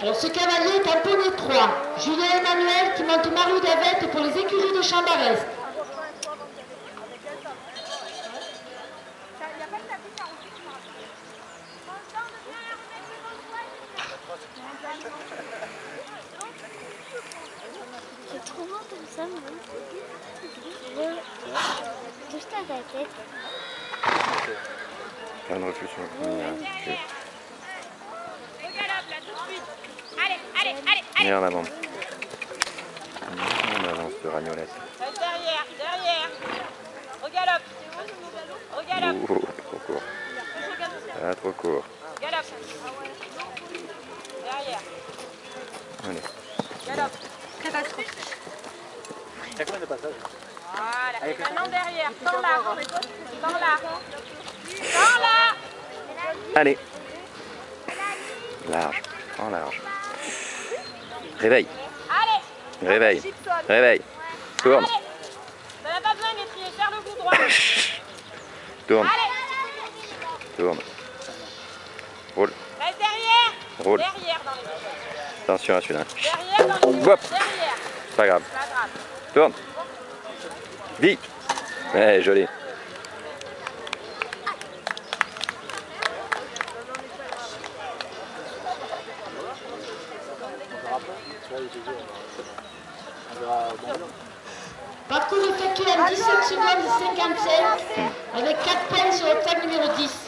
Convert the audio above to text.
Alors ce cavalier est un poney 3. Julien Emmanuel qui monte Marie d'Avette pour les écuries de Chambarès. C'est trop beau comme ça, moi. Juste à la tête. Plein de refus sur le premier. Allez, allez, allez, allez. Et en avant. On avance de Ragnolette. Derrière, derrière. Au galop. Au galop. Oh, trop court. Ah, trop court. Galop. Derrière. Allez. Galop. Il y a combien de passages? Voilà. Et maintenant derrière. Tends là. Tends là. Tends là. Allez. Large. En large. Réveille. Allez. Réveille. Réveille. Tourne. Allez. Ça n'a pas besoin d'étrier. Faire le coup droit. Tourne. Allez. Tourne. Roule. Reste derrière. Roule. Derrière dans les deux. Attention à celui-là. Derrière dans les deux. Hop. Derrière. Pas grave. Pas grave. Tourne. Vite. Ouais, joli. Parcours effectué en 17 secondes 55 avec 4 points sur le table numéro 10.